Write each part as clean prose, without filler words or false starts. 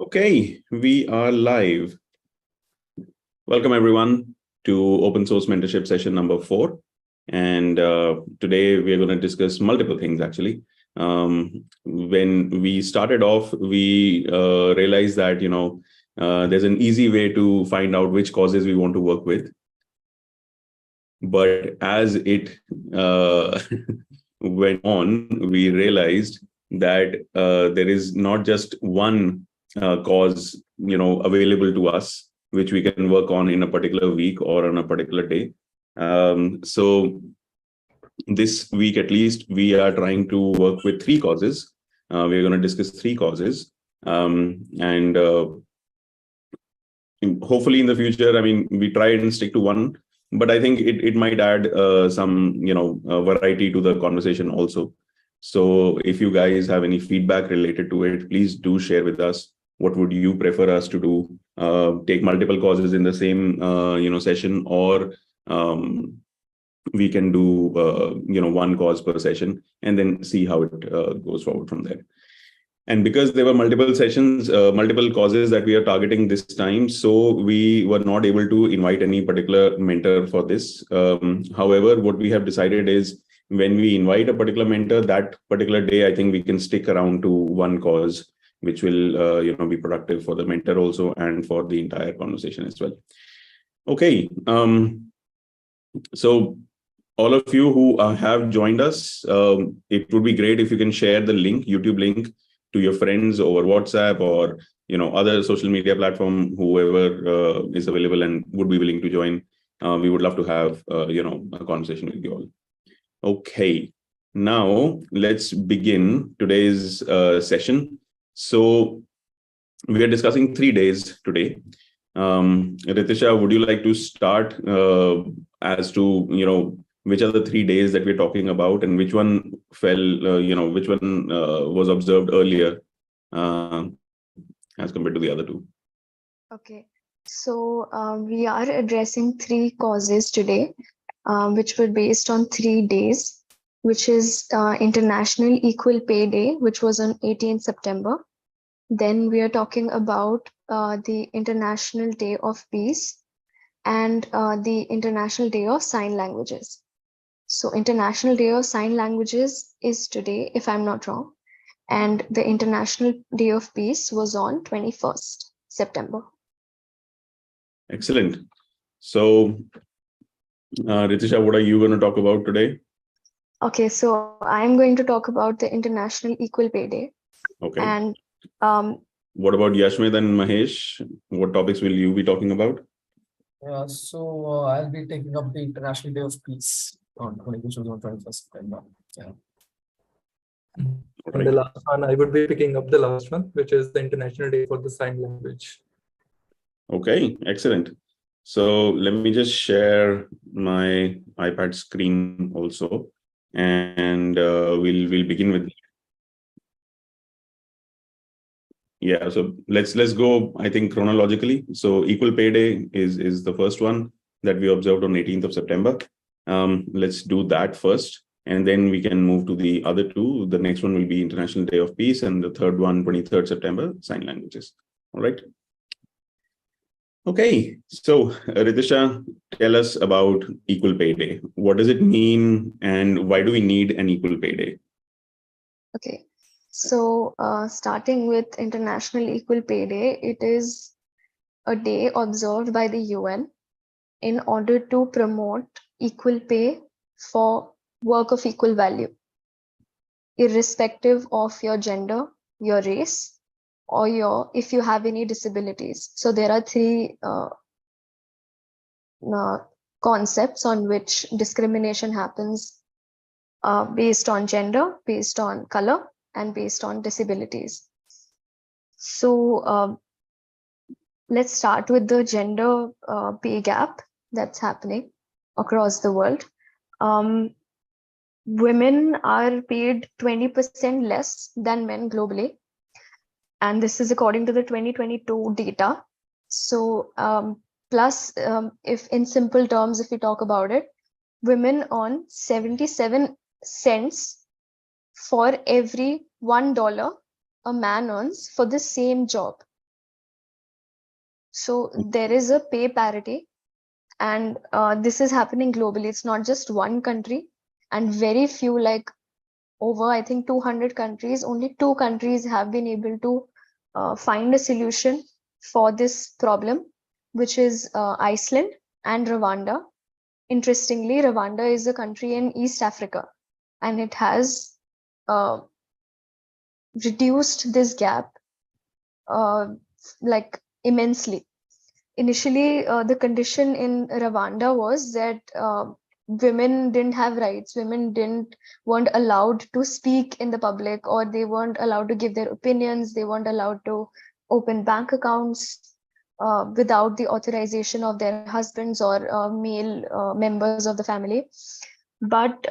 Okay, we are live. Welcome everyone to Open Source Mentorship session number 4. And today we are going to discuss multiple things actually. When we started off, we realized that, there's an easy way to find out which causes we want to work with. But as it went on, we realized that there is not just one cause, available to us, which we can work on in a particular week or on a particular day. So this week, at least, we are trying to work with 3 causes. We're going to discuss 3 causes. And hopefully in the future, we try and stick to one, but I think it might add some, variety to the conversation also. So if you guys have any feedback related to it, please do share with us. What would you prefer us to do? Take multiple causes in the same, session, or we can do, one cause per session and then see how it goes forward from there. And because there were multiple sessions, multiple causes that we are targeting this time, so we were not able to invite any particular mentor for this. However, what we have decided is when we invite a particular mentor, that particular day, I think we can stick around to one cause, which will be productive for the mentor also and for the entire conversation as well. Okay. So all of you who have joined us, it would be great if you can share the link, YouTube link, to your friends over WhatsApp or other social media platform, whoever is available and would be willing to join. We would love to have a conversation with you all. Okay, now let's begin today's session. So we are discussing 3 days today. Ritisha, would you like to start as to which are the 3 days that we're talking about and which one fell, which one was observed earlier as compared to the other 2? Okay, so we are addressing 3 causes today, which were based on 3 days, which is International Equal Pay Day, which was on 18th September. Then we are talking about the International Day of Peace and the International Day of Sign Languages. So International Day of Sign Languages is today, if I'm not wrong, and the International Day of Peace was on 21st September. Excellent. So, Ritisha, what are you going to talk about today? Okay, so I'm going to talk about the International Equal Pay Day. Okay. And what about Yashmit and Mahesh? What topics will you be talking about? So I'll be taking up the International Day of Peace on 21st September. Yeah. And the last one, I would be picking up the last one, which is the International Day for the Sign Language. Okay, excellent. So let me just share my iPad screen also, and we'll begin with. Yeah, so let's go, I think, chronologically. So Equal Pay Day is the first one that we observed on 18th of September. Let's do that first, and then we can move to the other 2. The next one will be International Day of Peace, and the third one, 23rd September, Sign Languages. All right. Okay, so Ritisha, tell us about Equal Pay Day. What does it mean, and why do we need an Equal Pay Day? Okay, so starting with International Equal Pay Day, it is a day observed by the UN in order to promote equal pay for work of equal value, irrespective of your gender, your race, or if you have any disabilities. So there are 3 concepts on which discrimination happens based on gender, based on color, and based on disabilities. So let's start with the gender pay gap that's happening across the world. Women are paid 20% less than men globally. And this is according to the 2022 data. So plus, if in simple terms, if we talk about it, women earn 77 cents for every $1 a man earns for the same job. So there is a pay parity, and this is happening globally. It's not just one country, and very few, like over, I think 200 countries, only 2 countries have been able to find a solution for this problem, which is Iceland and Rwanda. Interestingly, Rwanda is a country in East Africa, and it has reduced this gap like immensely. Initially, the condition in Rwanda was that women didn't have rights. Women weren't allowed to speak in the public, or they weren't allowed to give their opinions. They weren't allowed to open bank accounts without the authorization of their husbands or male members of the family. But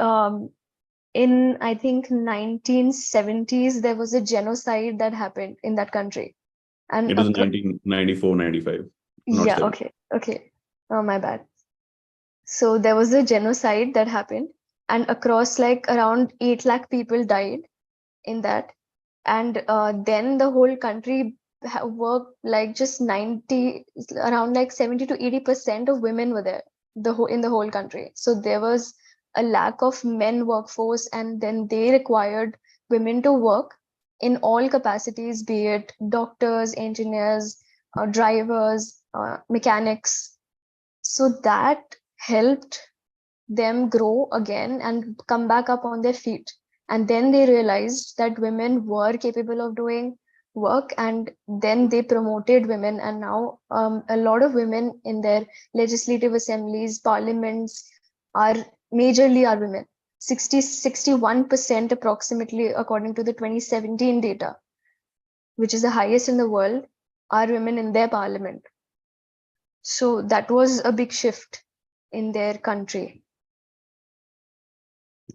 in, I think, 1970s, there was a genocide that happened in that country. And it was 1994, 95. Yeah, okay. Oh, my bad. So there was a genocide that happened, and across like around 8 lakh people died in that. And then the whole country worked like just 90, around like 70 to 80% of women were there in the whole country. So there was a lack of men workforce, and then they required women to work in all capacities, be it doctors, engineers, drivers, mechanics. So that helped them grow again and come back up on their feet. And then they realized that women were capable of doing work, and then they promoted women. And now a lot of women in their legislative assemblies, parliaments are majorly are women. 61% approximately, according to the 2017 data, which is the highest in the world, are women in their parliament. So that was a big shift in their country.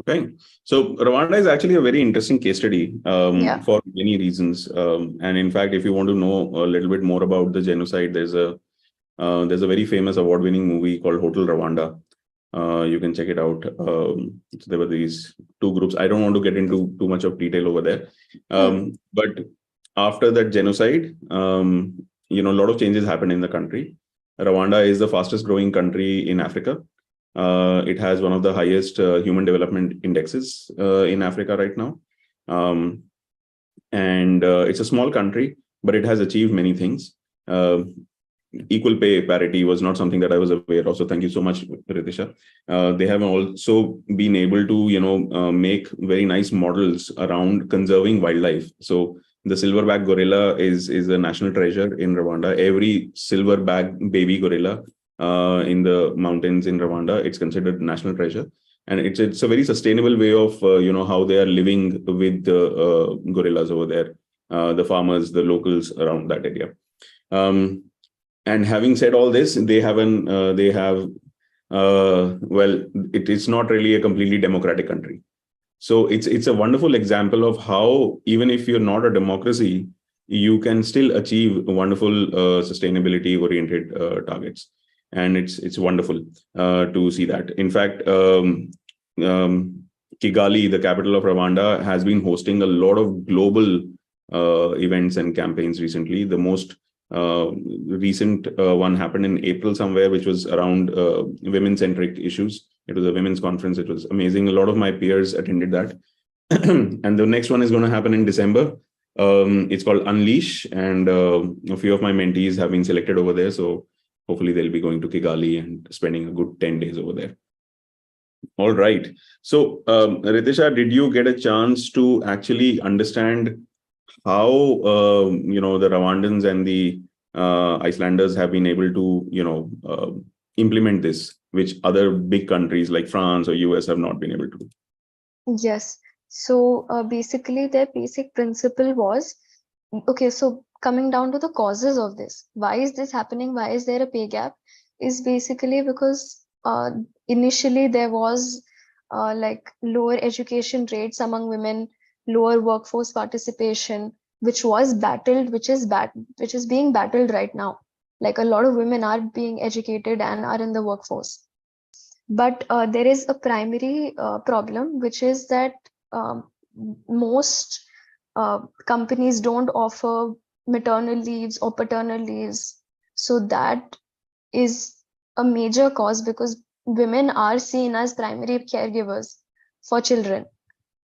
Okay, so Rwanda is actually a very interesting case study for many reasons. And in fact, if you want to know a little bit more about the genocide, there's a very famous award-winning movie called Hotel Rwanda. You can check it out. So there were these 2 groups. I don't want to get into too much of detail over there. But after that genocide, a lot of changes happened in the country. Rwanda is the fastest growing country in Africa. It has one of the highest human development indexes in Africa right now. And it's a small country, but it has achieved many things. Equal pay parity was not something that I was aware of. So thank you so much, Ritisha. They have also been able to, make very nice models around conserving wildlife. So the silverback gorilla is a national treasure in Rwanda. Every silverback baby gorilla in the mountains in Rwanda, it's considered national treasure. And it's a very sustainable way of, how they are living with the gorillas over there, the farmers, the locals around that area. And having said all this, it is not really a completely democratic country. So it's a wonderful example of how, even if you're not a democracy, you can still achieve wonderful sustainability oriented targets. And it's wonderful to see that. In fact, Kigali, the capital of Rwanda, has been hosting a lot of global events and campaigns recently. The most recent one happened in April somewhere, which was around women-centric issues. It was a women's conference. It was amazing. A lot of my peers attended that. And the next one is going to happen in December. It's called Unleash, and a few of my mentees have been selected over there. So hopefully they'll be going to Kigali and spending a good 10 days over there. All right. So Ritisha, did you get a chance to actually understand how the Rwandans and the Icelanders have been able to implement this, which other big countries like France or US have not been able to do? Yes. So basically their basic principle was, okay, so coming down to the causes of this, why is this happening? Why is there a pay gap? Is basically because initially there was like lower education rates among women, lower workforce participation, which was battled, which is being battled right now. Like a lot of women are being educated and are in the workforce. But there is a primary problem, which is that most companies don't offer maternal leaves or paternal leaves. So that is a major cause, because women are seen as primary caregivers for children.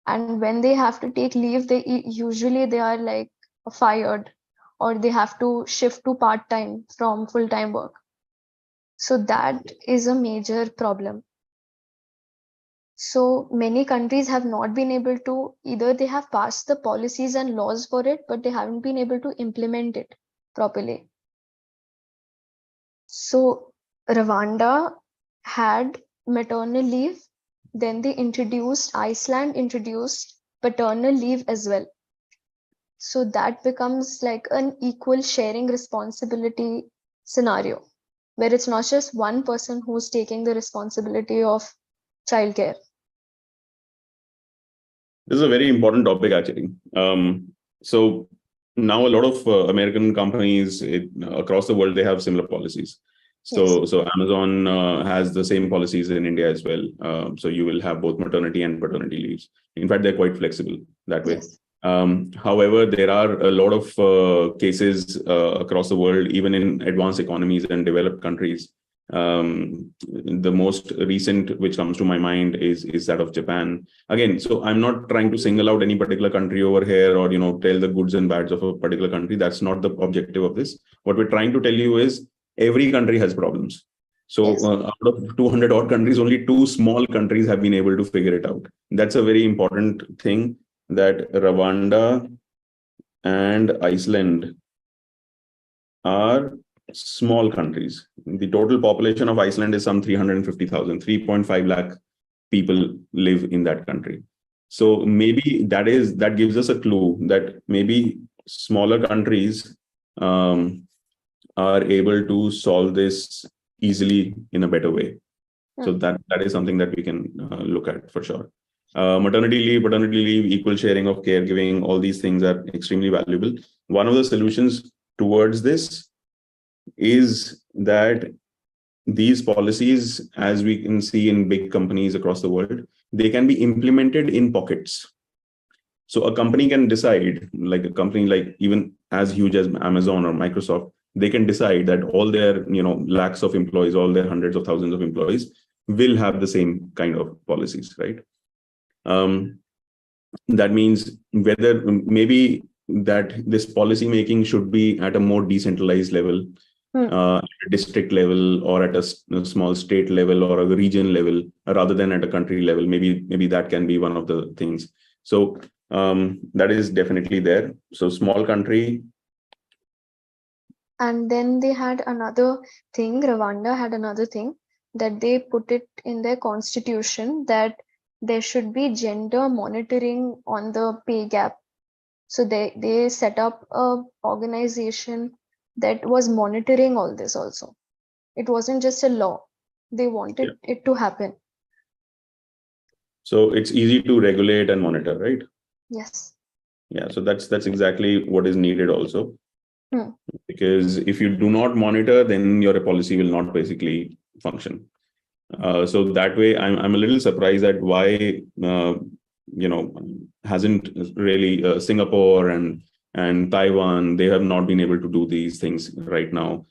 And when they have to take leave, usually they are like fired, or they have to shift to part-time from full-time work. So that is a major problem. So many countries have not been able to, either they have passed the policies and laws for it, but they haven't been able to implement it properly. So Rwanda had maternal leave, then Iceland introduced paternal leave as well. So that becomes like an equal sharing responsibility scenario, where it's not just one person who's taking the responsibility of childcare. This is a very important topic, actually. So now a lot of American companies across the world, they have similar policies. So, Yes. so Amazon has the same policies in India as well. So you will have both maternity and paternity leaves. In fact, they're quite flexible that way. Yes. However, there are a lot of cases across the world, even in advanced economies and developed countries. The most recent which comes to my mind is that of Japan. Again, so I'm not trying to single out any particular country over here, or tell the goods and bads of a particular country. That's not the objective of this. What we're trying to tell you is every country has problems. So Yes. out of 200 odd countries, only 2 small countries have been able to figure it out. That's a very important thing, that Rwanda and Iceland are small countries. The total population of Iceland is some 350,000, 3.5 lakh people live in that country. So maybe that gives us a clue that maybe smaller countries are able to solve this easily in a better way. So that is something that we can look at for sure. Maternity leave, paternity leave, equal sharing of caregiving, all these things are extremely valuable. One of the solutions towards this is that these policies, as we can see in big companies across the world, they can be implemented in pockets. So a company can decide, like a company like even as huge as Amazon or Microsoft, they can decide that all their lakhs of employees, all their hundreds of thousands of employees will have the same kind of policies, right? That means whether maybe that this policy making should be at a more decentralized level, at a district level, or at a small state level, or a region level, rather than at a country level. Maybe that can be one of the things. So that is definitely there. So small country. And then they had another thing, Rwanda had another thing, that they put it in their constitution, that there should be gender monitoring on the pay gap. So they set up a organization that was monitoring all this also. It wasn't just a law. They wanted it to happen. So it's easy to regulate and monitor, right? Yes. Yeah, so that's exactly what is needed also. Because if you do not monitor, then your policy will not basically function. So that way, I'm a little surprised at why hasn't really Singapore and Taiwan, they have not been able to do these things right now,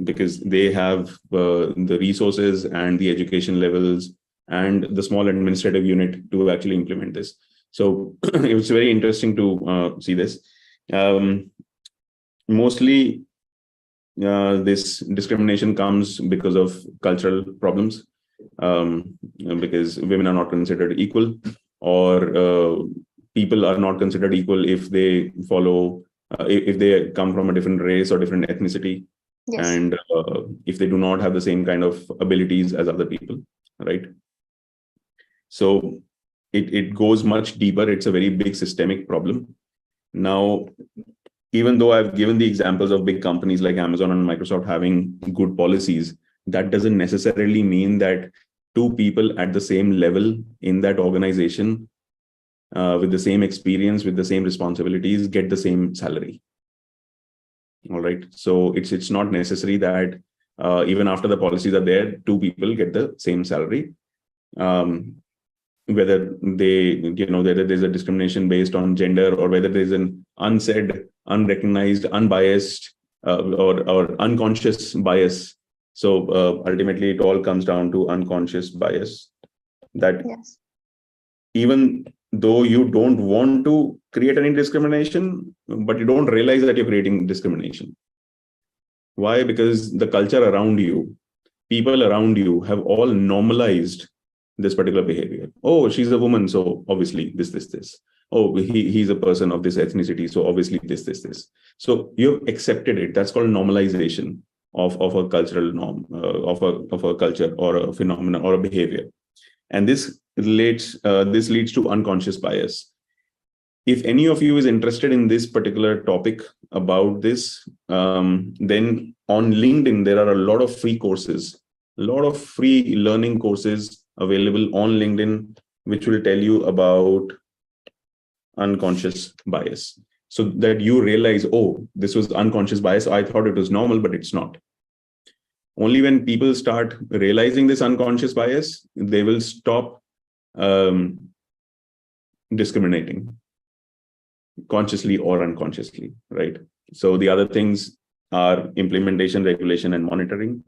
because they have the resources and the education levels and the small administrative unit to actually implement this. So it was very interesting to see this. Mostly this discrimination comes because of cultural problems, because women are not considered equal, or people are not considered equal if they follow, if they come from a different race or different ethnicity. Yes. And if they do not have the same kind of abilities as other people, right? So it goes much deeper. It's a very big systemic problem. Now, even though I've given the examples of big companies like Amazon and Microsoft having good policies, that doesn't necessarily mean that 2 people at the same level in that organization, with the same experience, with the same responsibilities, get the same salary. All right. So it's not necessary that even after the policies are there, 2 people get the same salary. whether whether there's a discrimination based on gender, or whether there's an unsaid, unrecognized, unbiased, or unconscious bias. So ultimately, it all comes down to unconscious bias. That Yes. even though you don't want to create any discrimination, but you don't realize that you're creating discrimination. Why? Because the culture around you, people around you have all normalized this particular behavior. Oh, she's a woman, so obviously this. Oh, he's a person of this ethnicity, so obviously this. So you've accepted it. That's called normalization of a cultural norm, of a culture or a phenomenon or a behavior. And this leads to unconscious bias. If any of you is interested in this particular topic about this, then on LinkedIn, there are a lot of free courses, a lot of free learning courses available on LinkedIn, which will tell you about unconscious bias. So that you realize, oh, this was unconscious bias. I thought it was normal, but it's not. Only when people start realizing this unconscious bias, they will stop discriminating, consciously or unconsciously, right? So the other things are implementation, regulation, and monitoring.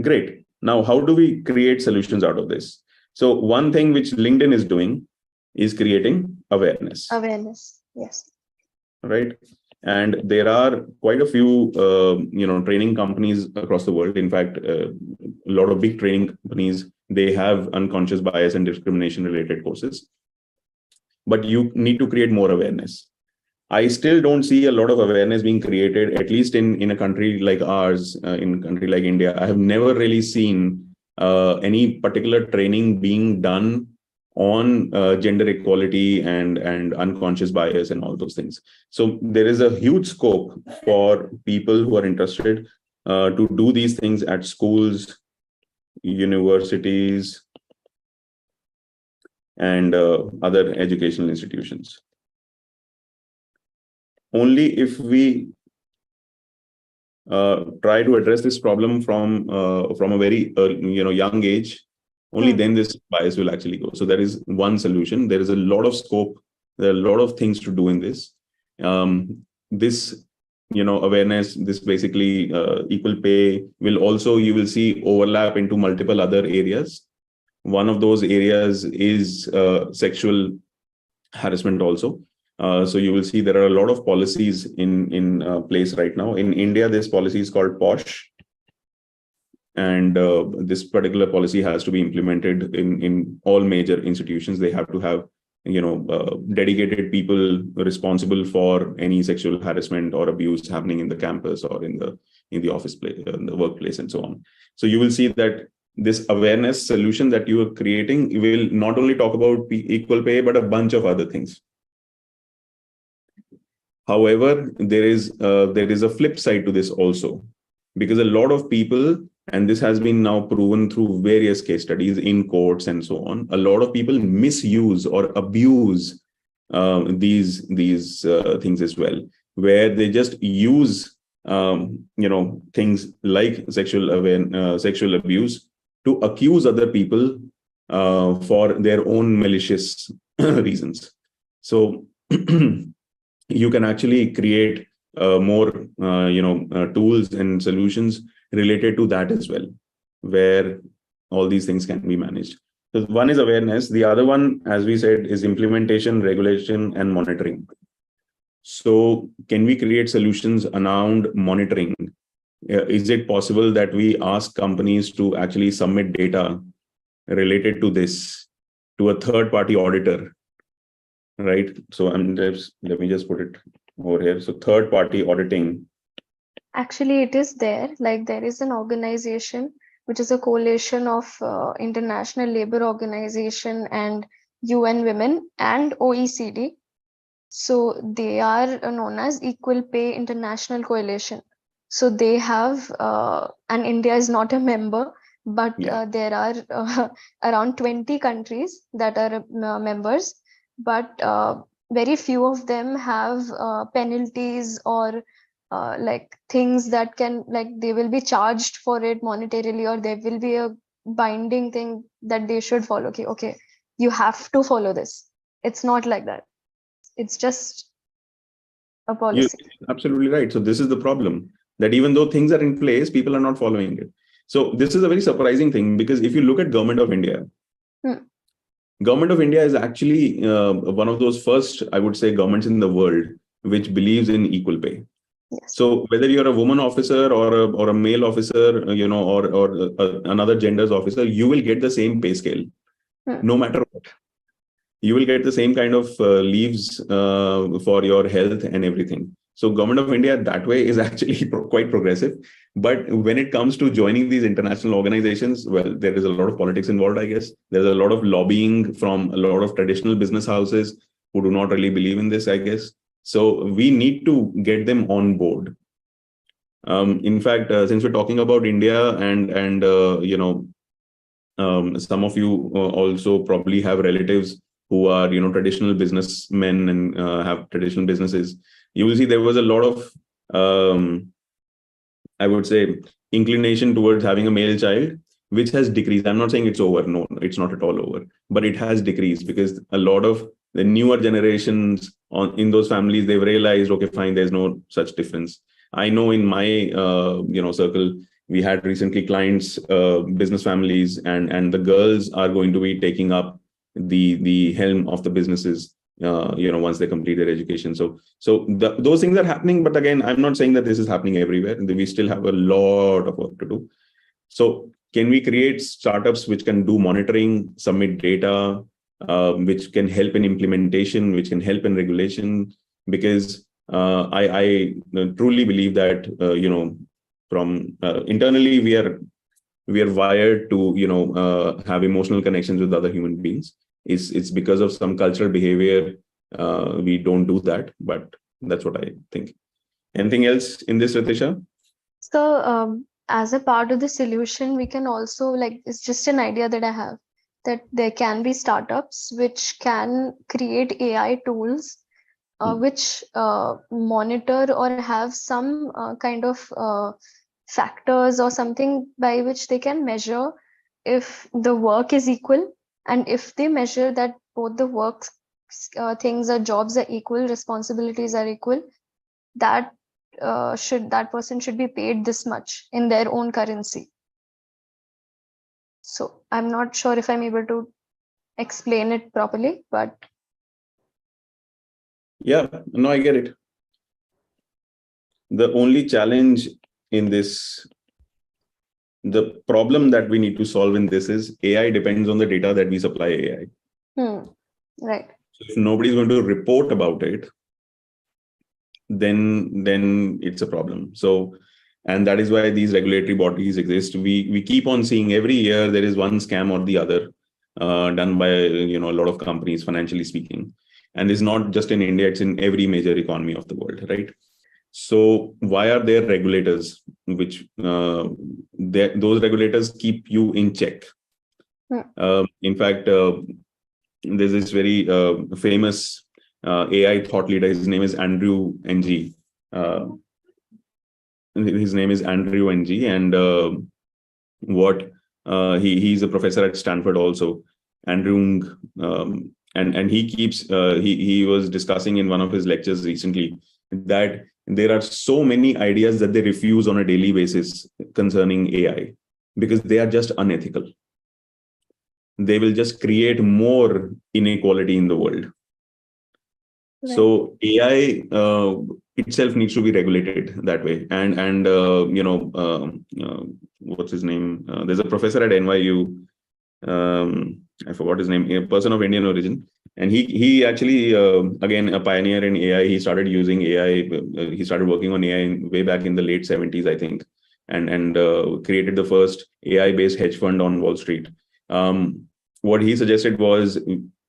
Great. Now, how do we create solutions out of this? So one thing which LinkedIn is doing is creating awareness. Awareness, yes. Right. And there are quite a few, training companies across the world. In fact, a lot of big training companies, they have unconscious bias and discrimination related courses. But you need to create more awareness. I still don't see a lot of awareness being created, at least in a country like ours, in a country like India. I have never really seen any particular training being done on gender equality and unconscious bias and all those things. So there is a huge scope for people who are interested to do these things at schools, universities, and other educational institutions. Only if we try to address this problem from a very young age, only then this bias will actually go. So there is one solution. There is a lot of scope. There are a lot of things to do in this. This awareness, this basically equal pay will also, you will see, overlap into multiple other areas. One of those areas is sexual harassment also. So you will see there are a lot of policies in place right now. In India, this policy is called POSH. And this particular policy has to be implemented in all major institutions. They have to have dedicated people responsible for any sexual harassment or abuse happening in the campus or in the office place, in the workplace, and so on. So you will see that this awareness solution that you are creating will not only talk about equal pay, but a bunch of other things. However, there is a flip side to this also, because a lot of people, and this has been now proven through various case studies in courts and so on, a lot of people misuse or abuse these things as well, where they just use things like sexual abuse to accuse other people for their own malicious reasons. So you can actually create more tools and solutions related to that as well, where all these things can be managed. So one is awareness. The other one, as we said, is implementation, regulation, and monitoring. So can we create solutions around monitoring? Is it possible that we ask companies to actually submit data related to this to a third-party auditor? Right. So let me just put it over here. So third-party auditing. Actually, it is there. Like, there is an organization which is a coalition of International Labour Organization and UN Women and OECD. So they are known as Equal Pay International Coalition. So they have, and India is not a member, but there are around 20 countries that are members, but very few of them have penalties or like things that can, like, they will be charged for it monetarily, or there will be a binding thing that they should follow. Okay, you have to follow this. It's not like that. It's just a policy. You're absolutely right. So this is the problem, that even though things are in place, people are not following it. So this is a very surprising thing, because if you look at Government of India, Government of India is actually one of those first, I would say, governments in the world which believes in equal pay. Yes. So whether you're a woman officer or a male officer, or another gender's officer, you will get the same pay scale, no matter what. You will get the same kind of leaves for your health and everything. So Government of India that way is actually quite progressive. But when it comes to joining these international organizations, well, there is a lot of politics involved, I guess. There's a lot of lobbying from a lot of traditional business houses who do not really believe in this, I guess. So we need to get them on board. In fact, since we're talking about India and some of you also probably have relatives who are, traditional businessmen and have traditional businesses, you will see there was a lot of, I would say, inclination towards having a male child, which has decreased. I'm not saying it's over. No, it's not at all over, but it has decreased because a lot of the newer generations in those families, they've realized, okay, fine, there's no such difference. I know in my, circle, we had recently clients, business families, and the girls are going to be taking up the helm of the businesses, once they complete their education. So those things are happening. But again, I'm not saying that this is happening everywhere. We still have a lot of work to do. So can we create startups which can do monitoring, submit data, which can help in implementation, which can help in regulation? Because I truly believe that, from internally, we are wired to, have emotional connections with other human beings. It's because of some cultural behavior we don't do that, but that's what I think. Anything else in this, Ritisha? So as a part of the solution, we can also, it's just an idea that I have, that there can be startups which can create AI tools which monitor or have some kind of factors or something by which they can measure if the work is equal, and if they measure that both the work things or jobs are equal, responsibilities are equal, that person should be paid this much in their own currency. So I'm not sure if I'm able to explain it properly, but yeah, no, I get it. The only challenge in this, the problem that we need to solve in this is AI depends on the data that we supply AI. Right. So if nobody's going to report about it, then it's a problem. So, and that is why these regulatory bodies exist. We keep on seeing every year there is one scam or the other done by a lot of companies, financially speaking. And it's not just in India, it's in every major economy of the world, right? So why are there regulators which those regulators keep you in check? In fact, there's this very famous AI thought leader. His name is Andrew Ng. His name is Andrew Ng, and he's a professor at Stanford also. Andrew and he keeps he was discussing in one of his lectures recently that there are so many ideas that they refuse on a daily basis concerning AI because they are just unethical. They will just create more inequality in the world. Right. So AI itself needs to be regulated that way. And what's his name? There's a professor at NYU. I forgot his name. A person of Indian origin. And he actually, again, a pioneer in AI. He started using AI. He started working on AI way back in the late 70s, I think, and created the first AI-based hedge fund on Wall Street. What he suggested was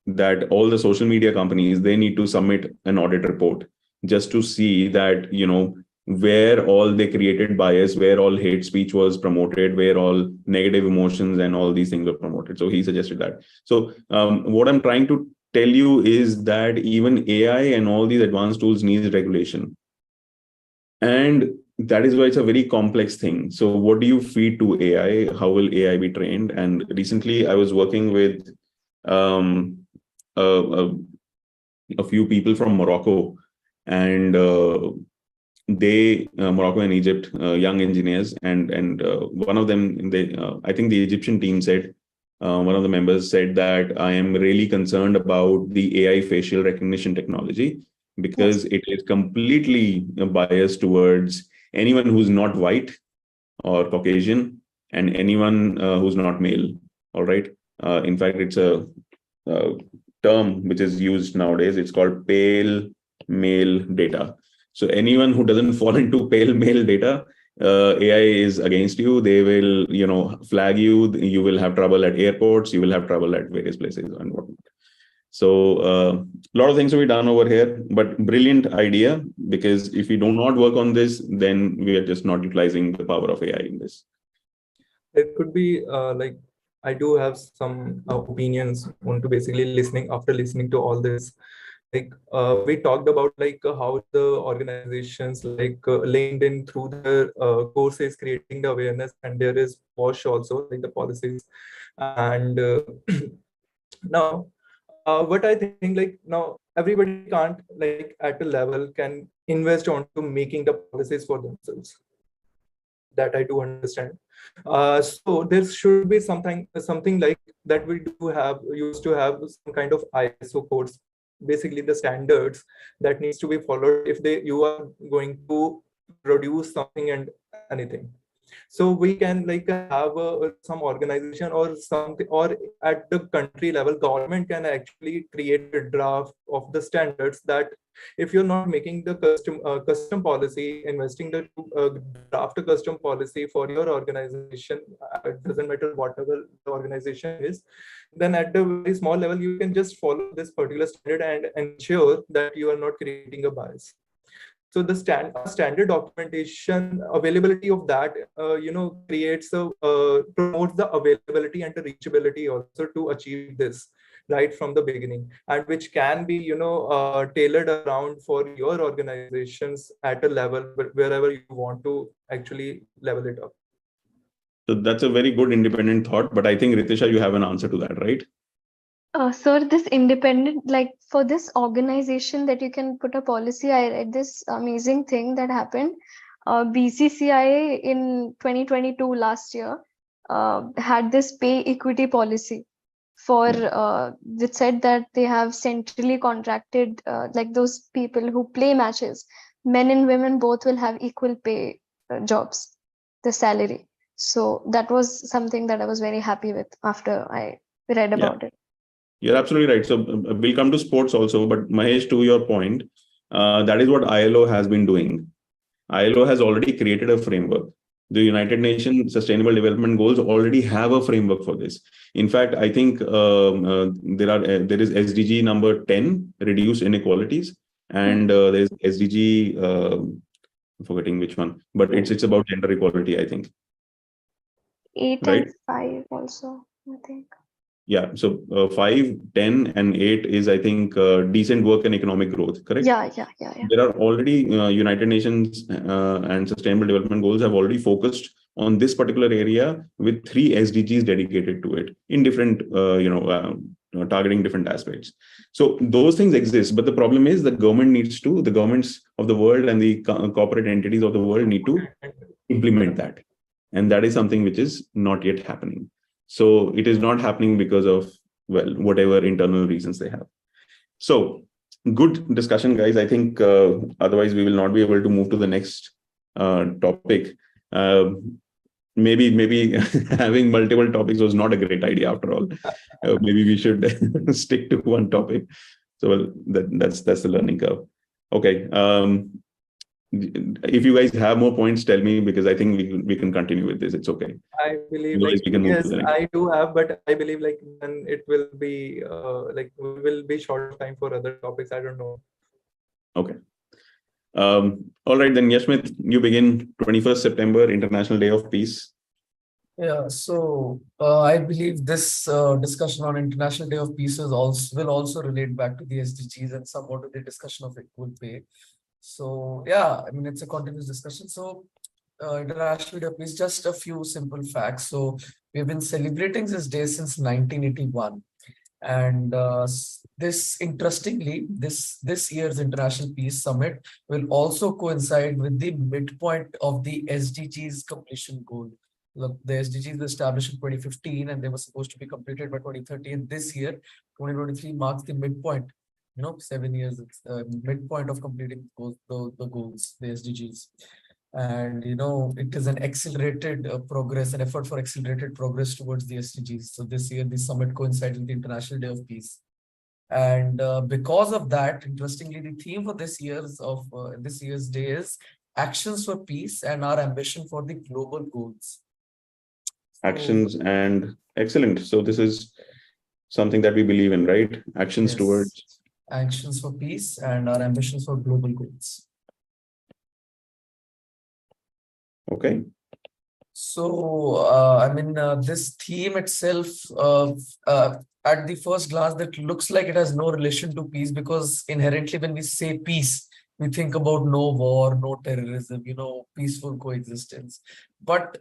that all the social media companies, they need to submit an audit report just to see that, where all they created bias, where all hate speech was promoted, where all negative emotions and all these things were promoted. So he suggested that. So what I'm trying to tell you is that even AI and all these advanced tools need regulation. And that is why it's a very complex thing. So what do you feed to AI? How will AI be trained? And recently I was working with a few people from Morocco, and Morocco and Egypt, young engineers, and one of them, I think the Egyptian team said, one of the members said that I am really concerned about the AI facial recognition technology because it is completely biased towards anyone who's not white or Caucasian and anyone who's not male. All right. In fact, it's a term which is used nowadays. It's called pale male data. So anyone who doesn't fall into pale male data, AI is against you. They will, flag you. You will have trouble at airports. You will have trouble at various places and whatnot. So a lot of things will be done over here, but brilliant idea, because if we do not work on this, then we are just not utilizing the power of AI in this. It could be I do have some opinions on to basically after listening to all this. We talked about how the organizations LinkedIn through the courses creating the awareness, and there is WASH also, the policies. And now what I think, now everybody can't at a level can invest onto making the policies for themselves. That I do understand. So there should be something like that. We used to have some kind of ISO codes, basically the standards that needs to be followed if you are going to produce something and anything. So we can have some organization or something, or at the country level, government can actually create a draft of the standards that if you're not making the custom policy, investing the draft a custom policy for your organization, it doesn't matter whatever the organization is, then at the very small level, you can just follow this particular standard and ensure that you are not creating a bias. So the standard documentation availability of that, creates promotes the availability and the reachability also to achieve this right from the beginning, and which can be tailored around for your organizations at a level wherever you want to actually level it up. So that's a very good independent thought, but I think Ritisha, you have an answer to that, right? So this independent, for this organization that you can put a policy, I read this amazing thing that happened. BCCI in 2022 last year had this pay equity policy for which said that they have centrally contracted those people who play matches, men and women both will have equal pay jobs, the salary. So that was something that I was very happy with after I read about it. You're absolutely right. So we'll come to sports also, but Mahesh, to your point, that is what ILO has been doing. ILO has already created a framework. The United Nations Sustainable Development Goals already have a framework for this. In fact, I think there is SDG number 10, reduce inequalities, and there's SDG, I'm forgetting which one, but it's about gender equality, I think. 8 right? and 5 also, I think. Yeah, so 5, 10, and 8 is, I think, decent work and economic growth, correct? Yeah. There are already United Nations and Sustainable Development Goals have already focused on this particular area with 3 SDGs dedicated to it in different, targeting different aspects. So those things exist, but the problem is the governments of the world and the corporate entities of the world need to implement that. And that is something which is not yet happening. So it is not happening because of, whatever internal reasons they have. So good discussion, guys. I think otherwise we will not be able to move to the next topic. Maybe having multiple topics was not a great idea after all. Maybe we should stick to one topic. So that's the learning curve. Okay. If you guys have more points, tell me, because I think we can continue with this. It's okay. I believe yes, I do have, but I believe then it will be we will be short of time for other topics. I don't know. Okay. All right, then Yashmit, you begin. 21st September, International Day of Peace. Yeah, so I believe this discussion on International Day of Peace will also relate back to the SDGs and somewhat to the discussion of equal pay. So yeah, I mean, it's a continuous discussion. So International Day of Peace, just a few simple facts. So we've been celebrating this day since 1981. And this, interestingly, this year's International Peace Summit will also coincide with the midpoint of the SDGs completion goal. Look, the SDGs were established in 2015 and they were supposed to be completed by 2030. And this year, 2023, marks the midpoint. 7 years, it's midpoint of completing the goals, the SDGs. And it is an accelerated progress, an effort for accelerated progress towards the SDGs. So this year, the summit coincides with the International Day of Peace. And because of that, interestingly, the theme for this year's day is actions for peace and our ambition for the global goals. Actions and excellent. So this is something that we believe in, right? Actions Yes. towards Actions for peace and our ambitions for global goals. Okay. So, this theme itself, at the first glance, that looks like it has no relation to peace, because inherently when we say peace, we think about no war, no terrorism, peaceful coexistence. But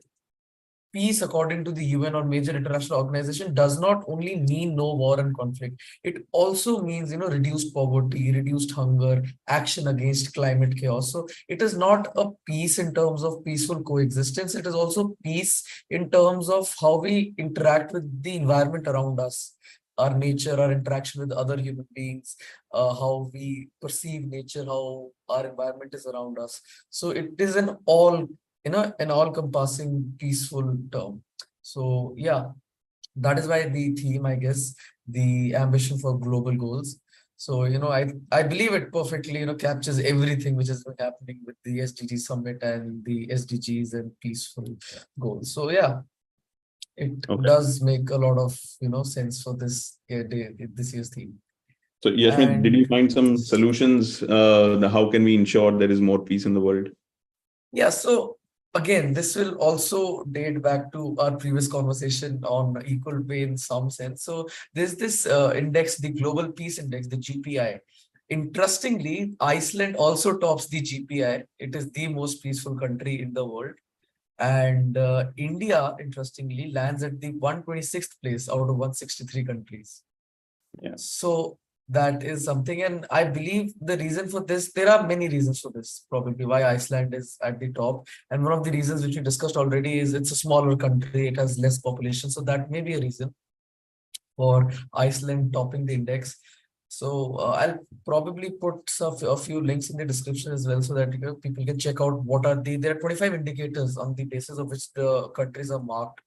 peace, according to the UN or major international organization, does not only mean no war and conflict. It also means, reduced poverty, reduced hunger, action against climate chaos. So it is not a peace in terms of peaceful coexistence. It is also peace in terms of how we interact with the environment around us, our nature, our interaction with other human beings, how we perceive nature, how our environment is around us. So it is an all-encompassing peaceful term. So yeah, that is why the theme, I guess, the ambition for global goals. So I believe it perfectly captures everything which has been happening with the SDG summit and the SDGs and peaceful goals. So yeah, it does make a lot of sense for this year's theme. So Yashmit, did you find some solutions? How can we ensure there is more peace in the world? Yeah, so again, this will also date back to our previous conversation on equal pay in some sense. So there's this index, the Global Peace Index, the GPI. Interestingly, Iceland also tops the GPI. It is the most peaceful country in the world. And India, interestingly, lands at the 126th place out of 163 countries. Yeah. So that is something, and I believe the reason for this, there are many reasons for this, probably why Iceland is at the top. And one of the reasons which we discussed already is it's a smaller country, it has less population. So that may be a reason for Iceland topping the index. So I'll probably put a few links in the description as well, so that people can check out what are there are 25 indicators on the basis of which the countries are marked.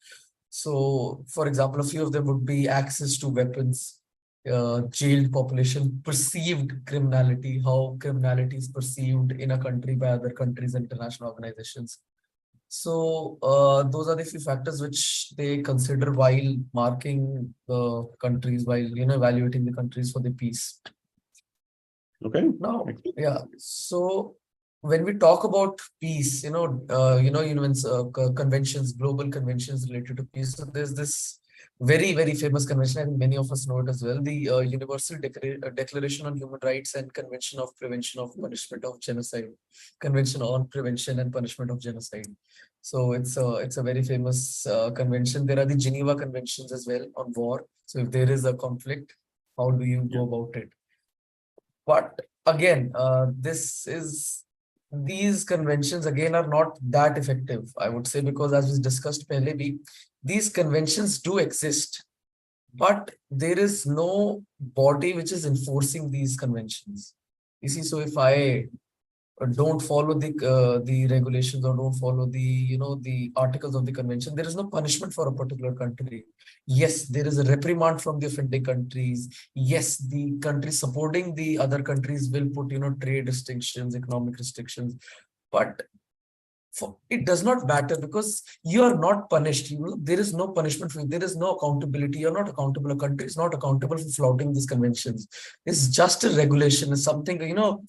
So for example, a few of them would be access to weapons, jailed population, perceived criminality, how criminality is perceived in a country by other countries and international organizations. So those are the few factors which they consider while marking the countries, while evaluating the countries for the peace. Okay. Now, yeah. So when we talk about peace, conventions, global conventions related to peace. So there's this very, very famous convention. I think many of us know it as well. The Universal Declaration on Human Rights and Convention of Prevention of Punishment of Genocide. Convention on Prevention and Punishment of Genocide. So it's a very famous convention. There are the Geneva Conventions as well on war. So if there is a conflict, how do you go about it? But again, these conventions again are not that effective, I would say, because as we discussed earlier, these conventions do exist, but there is no body which is enforcing these conventions. You see, so if I don't follow the regulations or don't follow the articles of the convention, there is no punishment for a particular country. Yes, there is a reprimand from the offending countries. Yes, the countries supporting the other countries will put trade restrictions, economic restrictions, but it does not matter, because you are not punished. There is no punishment for you. There is no accountability. You're not accountable. A country is not accountable for flouting these conventions. It's just a regulation. It's something,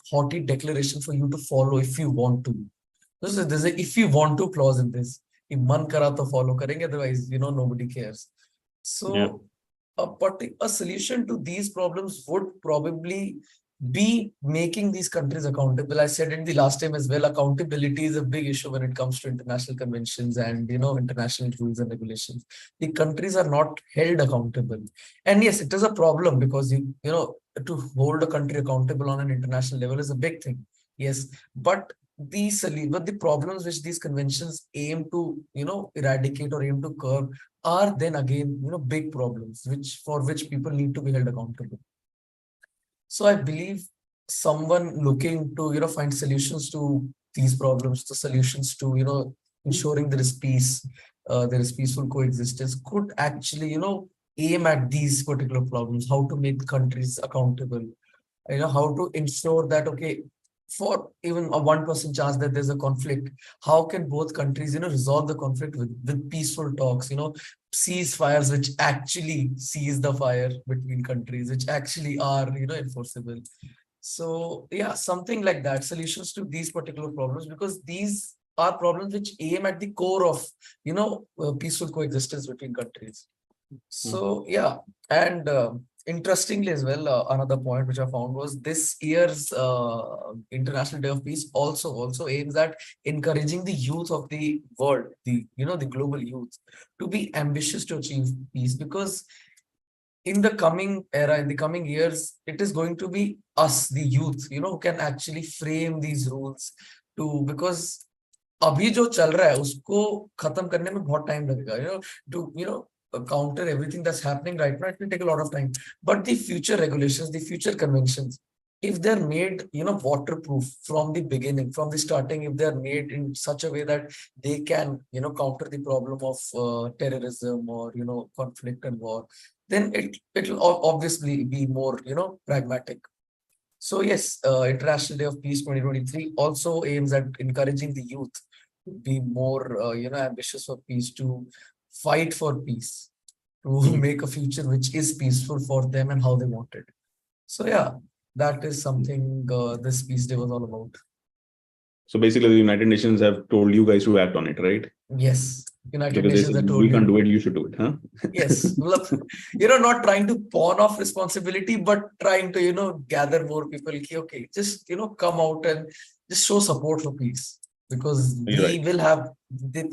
haughty declaration for you to follow if you want to. There's a if you want to clause in this. If man kara to follow karenge, otherwise, nobody cares. So a solution to these problems would probably be making these countries accountable. I said in the last time as well, accountability is a big issue when it comes to international conventions and international rules and regulations. The countries are not held accountable, and yes, it is a problem because to hold a country accountable on an international level is a big thing. Yes, but the problems which these conventions aim to eradicate or aim to curb are then again big problems for which people need to be held accountable. So I believe someone looking to find solutions to these problems, the solutions to ensuring there is peaceful coexistence, could actually aim at these particular problems, how to make countries accountable, how to ensure that, okay, for even a 1% chance that there's a conflict, how can both countries resolve the conflict with peaceful talks, ceasefires which actually cease the fire between countries, which actually are enforceable. So yeah, something like that, solutions to these particular problems, because these are problems which aim at the core of peaceful coexistence between countries. So yeah, and interestingly as well, another point which I found was this year's International Day of Peace also aims at encouraging the youth of the world, the global youth, to be ambitious to achieve peace, because in the coming era, in the coming years, it is going to be us, the youth, who can actually frame these rules because अभी जो चल रहा है उसको खत्म करने में बहुत टाइम लगेगा, to counter everything that's happening right now. It will take a lot of time, but the future regulations, the future conventions, if they're made waterproof from the beginning, from the starting, if they're made in such a way that they can counter the problem of terrorism or conflict and war, then it will obviously be more pragmatic. So yes, International Day of Peace 2023 also aims at encouraging the youth to be more ambitious for peace, to fight for peace, to make a future which is peaceful for them and how they want it. So yeah, that is something this Peace Day was all about. So basically, the United Nations have told you guys to act on it, right? Yes, United Because Nations have told we can't do it, you should do it, huh? Yes, not trying to pawn off responsibility, but trying to gather more people. Okay, just come out and just show support for peace, because we will have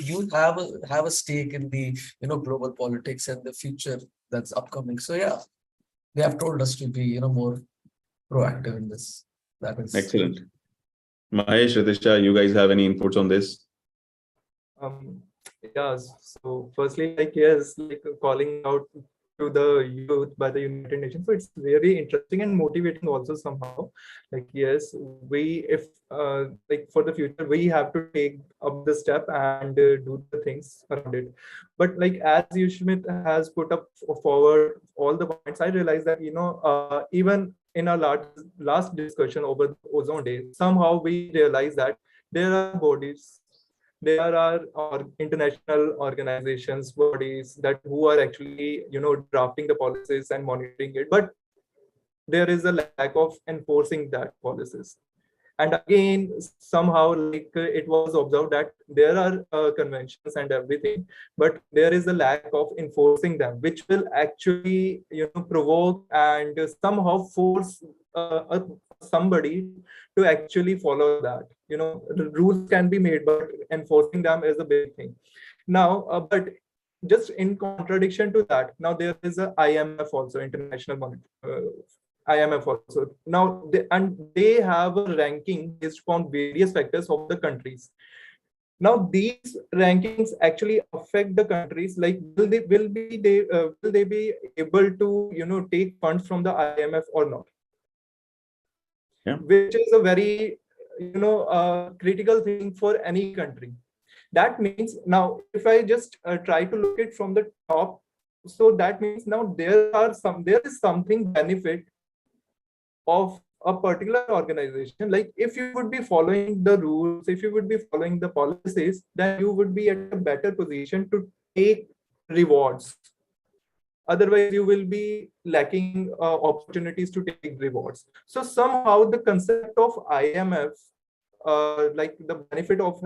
you have a stake in the global politics and the future that's upcoming. So yeah, they have told us to be more proactive in this. That is excellent. Mahesh, Ritisha, you guys have any inputs on this? Yeah, so firstly, yes, calling out to the youth by the United Nations. So it's very interesting and motivating also somehow. Yes, if for the future, we have to take up the step and do the things around it. But as Yashmit has put up forward all the points, I realized that, even in our last discussion over the Ozone Day, somehow we realized that there are bodies, there are international organizations, bodies that who are actually drafting the policies and monitoring it, but there is a lack of enforcing that policies. And again, somehow it was observed that there are conventions and everything, but there is a lack of enforcing them, which will actually provoke and somehow force somebody to actually follow that. The rules can be made, but enforcing them is a big thing. Now, but just in contradiction to that, now there is a IMF also, International IMF also. Now, they have a ranking based on various factors of the countries. Now, these rankings actually affect the countries. Will they be able to take funds from the IMF or not? Yeah. Which is a very critical thing for any country. That means now, if I just try to look it from the top, so that means now there is something benefit of a particular organization. If you would be following the rules, if you would be following the policies, then you would be at a better position to take rewards. Otherwise, you will be lacking opportunities to take rewards. So somehow the concept of IMF, the benefit of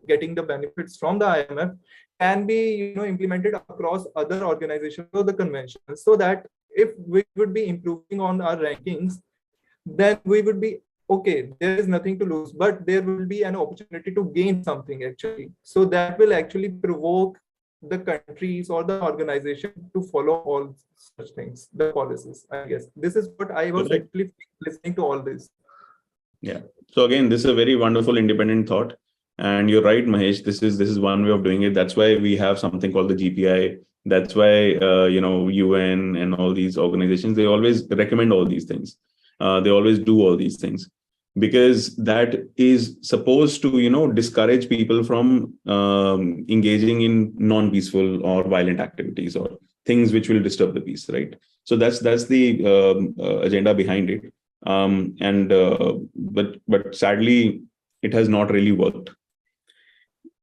getting the benefits from the IMF, can be implemented across other organizations or the conventions, so that if we would be improving on our rankings, then we would be okay. There is nothing to lose, but there will be an opportunity to gain something actually. So that will actually provoke the countries or the organization to follow all such things, the policies. I guess this is what I was Correct. actually listening to all this. Yeah. So again, this is a very wonderful independent thought. And you're right, Mahesh, this is one way of doing it. That's why we have something called the GPI. That's why UN and all these organizations, they always recommend all these things. They always do all these things because that is supposed to discourage people from engaging in non-peaceful or violent activities or things which will disturb the peace, right? So that's the agenda behind it. But sadly, it has not really worked.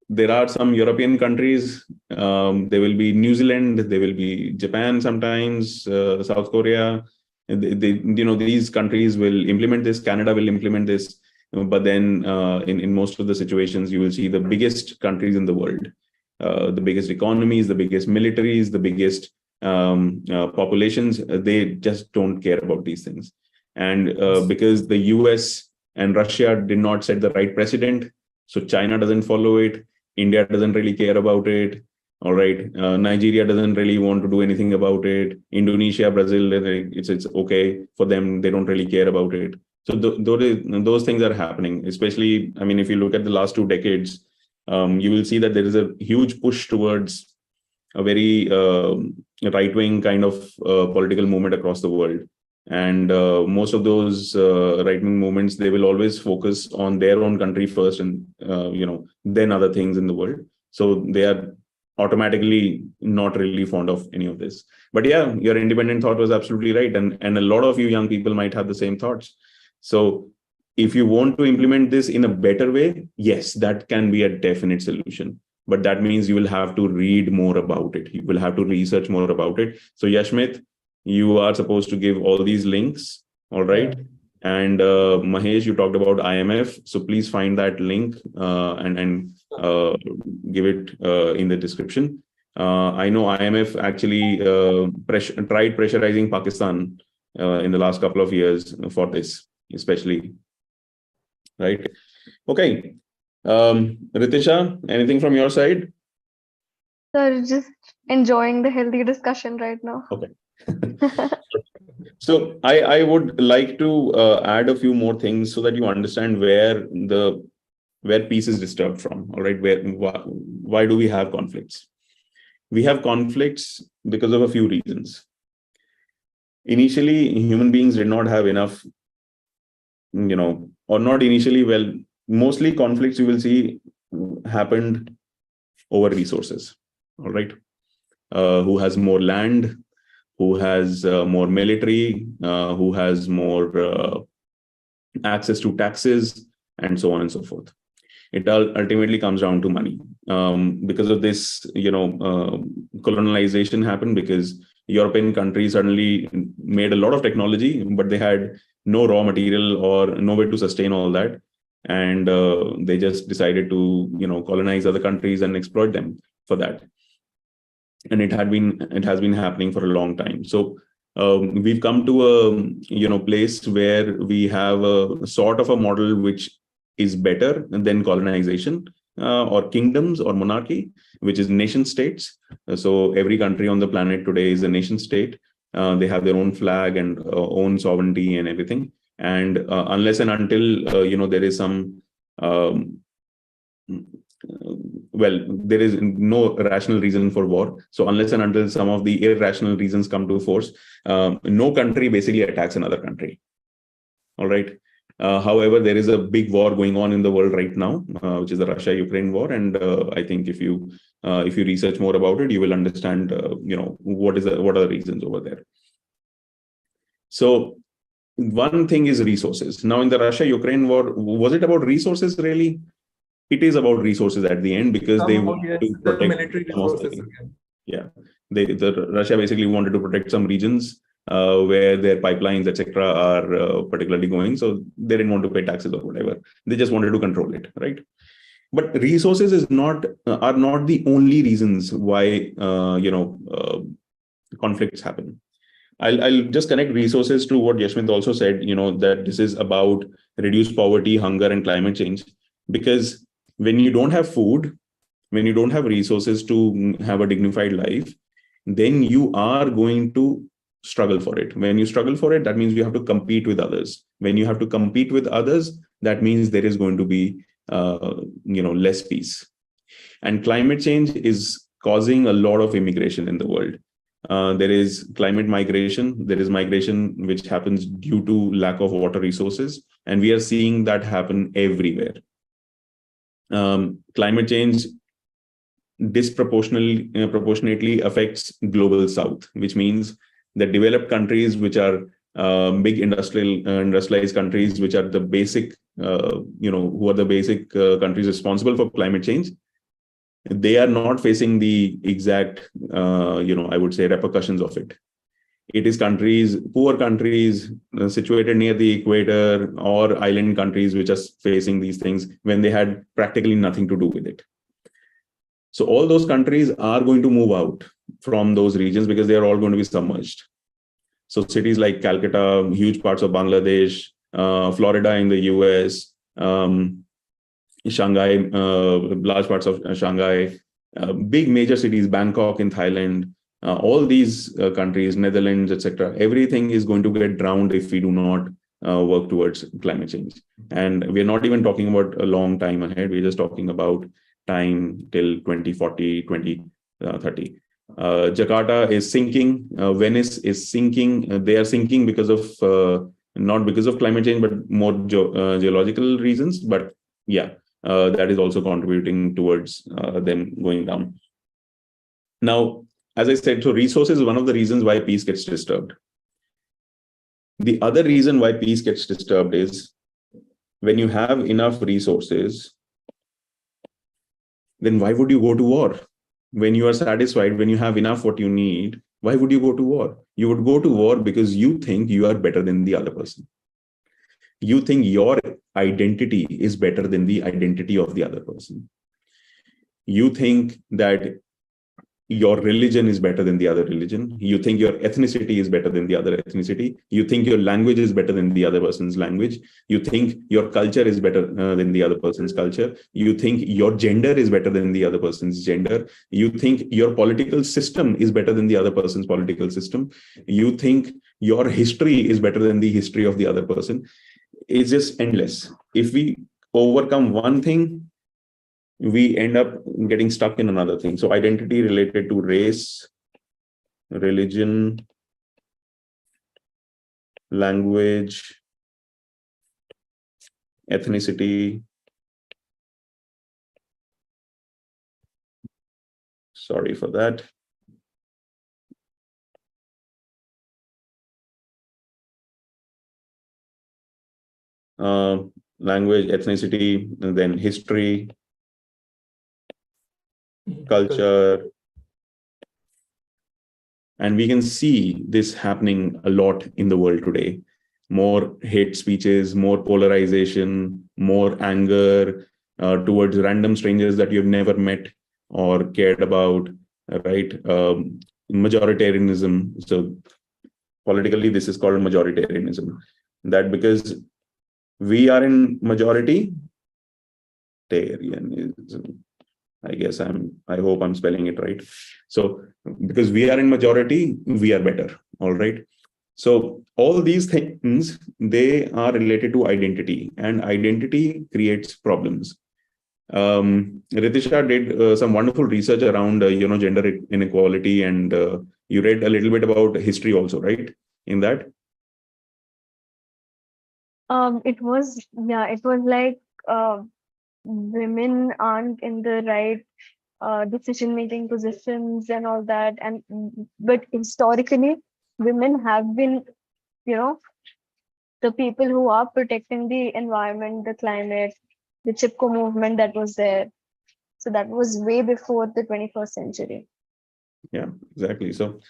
There are some European countries. There will be New Zealand. There will be Japan sometimes. South Korea. These countries will implement this. Canada will implement this. But then, in most of the situations, you will see the biggest countries in the world, the biggest economies, the biggest militaries, the biggest populations. They just don't care about these things. And because the US and Russia did not set the right precedent, so China doesn't follow it. India doesn't really care about it. All right. Nigeria doesn't really want to do anything about it. Indonesia, Brazil, it's okay for them. They don't really care about it. So those things are happening, especially, I mean, if you look at the last 2 decades, you will see that there is a huge push towards a very right-wing kind of political movement across the world. And most of those right-wing movements, they will always focus on their own country first and, then other things in the world. So they are automatically not really fond of any of this. But yeah, your independent thought was absolutely right. And a lot of you young people might have the same thoughts. So if you want to implement this in a better way, yes, that can be a definite solution. But that means you will have to read more about it. You will have to research more about it. So Yashmit, you are supposed to give all these links, all right? Yeah. And Mahesh, you talked about IMF. So please find that link and give it in the description. I know IMF actually tried pressurizing Pakistan in the last couple of years for this, especially, right? Okay. Ritisha, anything from your side? Sir, just enjoying the healthy discussion right now. Okay. So I would like to add a few more things so that you understand where peace is disturbed from. All right, why do we have conflicts? We have conflicts because of a few reasons. Initially, human beings did not have enough, or not initially. Well, mostly conflicts you will see happened over resources. All right, who has more land? Who has more military, who has more access to taxes, and so on and so forth. It ultimately comes down to money. Because of this, colonization happened because European countries suddenly made a lot of technology, but they had no raw material or no way to sustain all that. And they just decided to, colonize other countries and exploit them for that. And it has been happening for a long time. So we've come to a place where we have a sort of a model which is better than colonization or kingdoms or monarchy, which is nation states. So every country on the planet today is a nation state. They have their own flag and own sovereignty and everything. And unless and until there is some there is no rational reason for war. So unless and until some of the irrational reasons come to force, no country basically attacks another country. All right. However, there is a big war going on in the world right now, which is the Russia-Ukraine war. And I think if you research more about it, you will understand, what are the reasons over there. So one thing is resources. Now, in the Russia-Ukraine war, was it about resources really? It is about resources at the end because they want to protect military resources. Yeah, Russia basically wanted to protect some regions where their pipelines, etc., are particularly going. So they didn't want to pay taxes or whatever. They just wanted to control it, right? But resources are not the only reasons why conflicts happen. I'll just connect resources to what Yashmit also said, that this is about reduce poverty, hunger, and climate change. Because when you don't have food, when you don't have resources to have a dignified life, then you are going to struggle for it. When you struggle for it, that means you have to compete with others. When you have to compete with others, that means there is going to be less peace. And climate change is causing a lot of immigration in the world. There is climate migration. There is migration which happens due to lack of water resources, and we are seeing that happen everywhere. Climate change proportionately affects global south, which means the developed countries, which are big industrialized countries, which are the basic, who are the basic countries responsible for climate change, they are not facing the exact, I would say, repercussions of it. It is poor countries situated near the equator or island countries which are facing these things when they had practically nothing to do with it. So all those countries are going to move out from those regions because they are all going to be submerged. So cities like Calcutta, huge parts of Bangladesh, Florida in the US, Shanghai, large parts of Shanghai, big major cities, Bangkok in Thailand, all these countries, Netherlands, etc. Everything is going to get drowned if we do not work towards climate change. And we're not even talking about a long time ahead. We're just talking about time till 2040, 2030. Jakarta is sinking. Venice is sinking. They are sinking because of, not because of climate change, but more geological reasons. But yeah, that is also contributing towards them going down. Now, as I said, so resources is one of the reasons why peace gets disturbed. The other reason why peace gets disturbed is when you have enough resources, then why would you go to war? When you are satisfied, when you have enough what you need, why would you go to war? You would go to war because you think you are better than the other person. You think your identity is better than the identity of the other person. You think that your religion is better than the other religion. You think your ethnicity is better than the other ethnicity. You think your language is better than the other person's language. You think your culture is better than the other person's culture. You think your gender is better than the other person's gender. You think your political system is better than the other person's political system. You think your history is better than the history of the other person. It's just endless. If we overcome one thing, we end up getting stuck in another thing. So identity related to race, religion, language, ethnicity. Sorry for that. Language, ethnicity, and then history, culture. And we can see this happening a lot in the world today. More hate speeches, more polarization, more anger towards random strangers that you've never met or cared about, right? Majoritarianism. So politically, this is called majoritarianism. That because we are in majority, I guess I hope I'm spelling it right. So because we are in majority, we are better. All right. So all these things, they are related to identity, and identity creates problems. Ritisha did some wonderful research around, gender inequality, and you read a little bit about history also, right? In that. It was like women aren't in the right decision-making positions and all that. But historically, women have been, the people who are protecting the environment, the climate, the Chipko movement that was there. So that was way before the 21st century. Yeah, exactly. So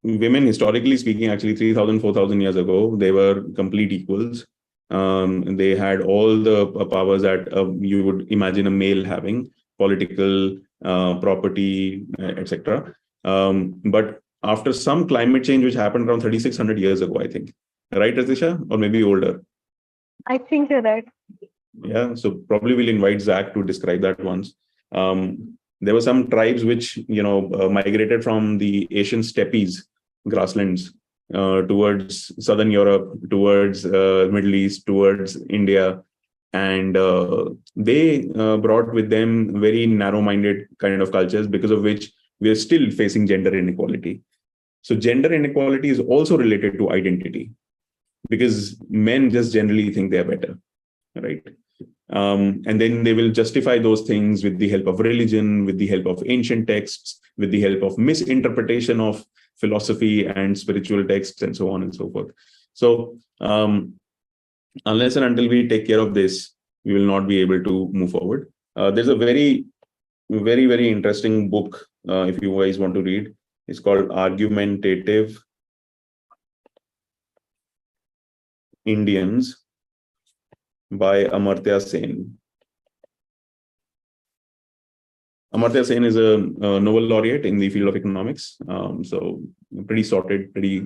women, historically speaking, actually 3,000, 4,000 years ago, they were complete equals. They had all the powers that you would imagine a male having, political, property, etc. But after some climate change which happened around 3,600 years ago, I think. Right, Ratisha? Or maybe older. I think you're right. Yeah, so probably we'll invite Zach to describe that once. There were some tribes which, migrated from the Asian steppes, grasslands, towards Southern Europe, towards Middle East, towards India. And they brought with them very narrow-minded kind of cultures, because of which we are still facing gender inequality. So gender inequality is also related to identity, because men just generally think they are better, right? And then they will justify those things with the help of religion, with the help of ancient texts, with the help of misinterpretation of philosophy and spiritual texts, and so on and so forth. So unless and until we take care of this, we will not be able to move forward. There's a very, very, very interesting book, if you guys want to read. It's called Argumentative Indians by Amartya Sen. Amartya Sen is a Nobel laureate in the field of economics. So pretty sorted, pretty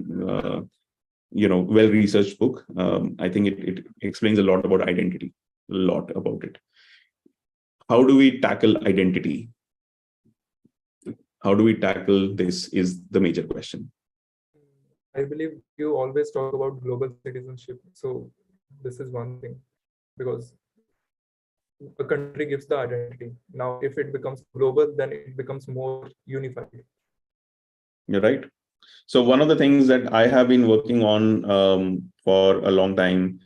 well-researched book. I think it explains a lot about identity, a lot about it. How do we tackle identity? How do we tackle this is the major question. I believe you always talk about global citizenship. So this is one thing, because a country gives the identity. Now, if it becomes global, then it becomes more unified. You're right. So one of the things that I have been working on for a long time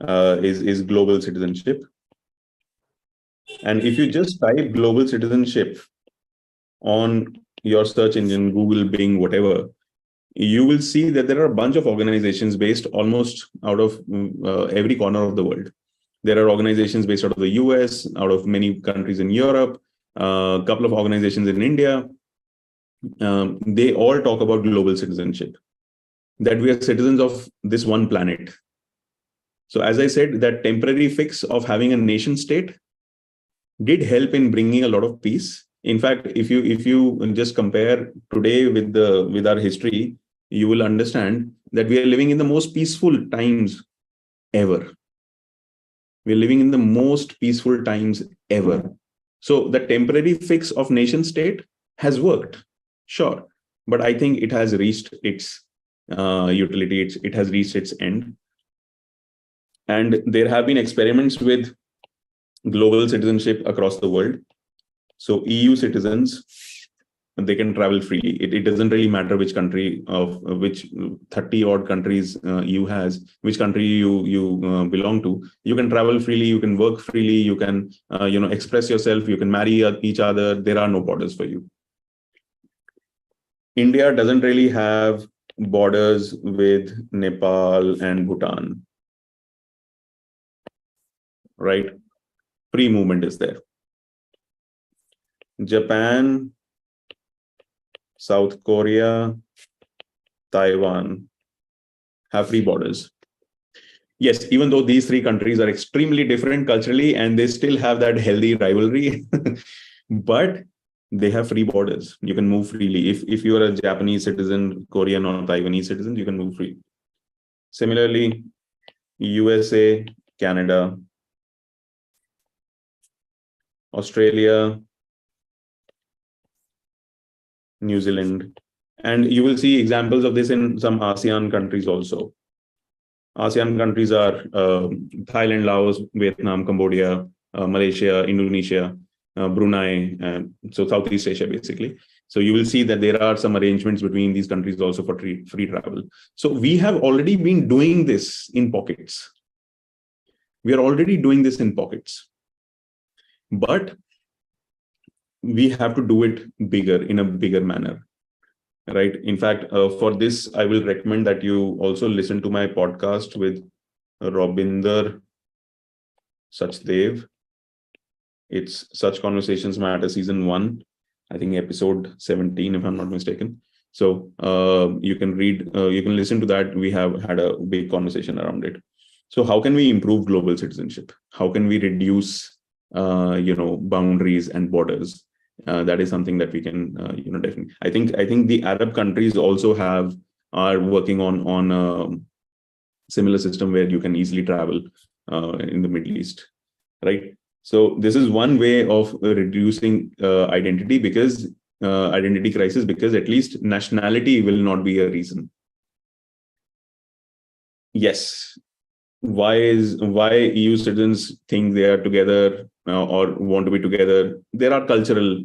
is global citizenship. And if you just type global citizenship on your search engine, Google, Bing, whatever, you will see that there are a bunch of organizations based almost out of every corner of the world. There are organizations based out of the US, out of many countries in Europe, a couple of organizations in India. They all talk about global citizenship, that we are citizens of this one planet. So as I said, that temporary fix of having a nation state did help in bringing a lot of peace. In fact, if you just compare today with our history, you will understand that we are living in the most peaceful times ever. We're living in the most peaceful times ever. So the temporary fix of nation state has worked, sure, but I think it has reached its utility. It has reached its end. And there have been experiments with global citizenship across the world. So EU citizens, they can travel freely. It doesn't really matter which country of which 30 odd countries EU has, which country you belong to. You can travel freely, you can work freely, you can express yourself, you can marry each other. There are no borders for you. India doesn't really have borders with Nepal and Bhutan, right? Free movement is there. Japan, South Korea, Taiwan have free borders. Yes, even though these three countries are extremely different culturally and they still have that healthy rivalry, but they have free borders. You can move freely. If you are a Japanese citizen, Korean or Taiwanese citizen, you can move free. Similarly, USA, Canada, Australia, New Zealand, and you will see examples of this in some ASEAN countries also. ASEAN countries are Thailand, Laos, Vietnam, Cambodia, Malaysia, Indonesia, Brunei, so Southeast Asia basically. So you will see that there are some arrangements between these countries also for free travel. So we have already been doing this in pockets. We are already doing this in pockets, but we have to do it bigger, in a bigger manner, right? In fact, for this, I will recommend that you also listen to my podcast with Robinder Sachdev. It's Such Conversations Matter, season 1, I think episode 17, if I'm not mistaken. So you can listen to that. We have had a big conversation around it. So how can we improve global citizenship? How can we reduce, boundaries and borders? That is something that we can, definitely. I think the Arab countries also are working on a similar system where you can easily travel in the Middle East, right? So this is one way of reducing identity crisis, because at least nationality will not be a reason. Yes, why EU citizens think they are together or want to be together? There are cultural,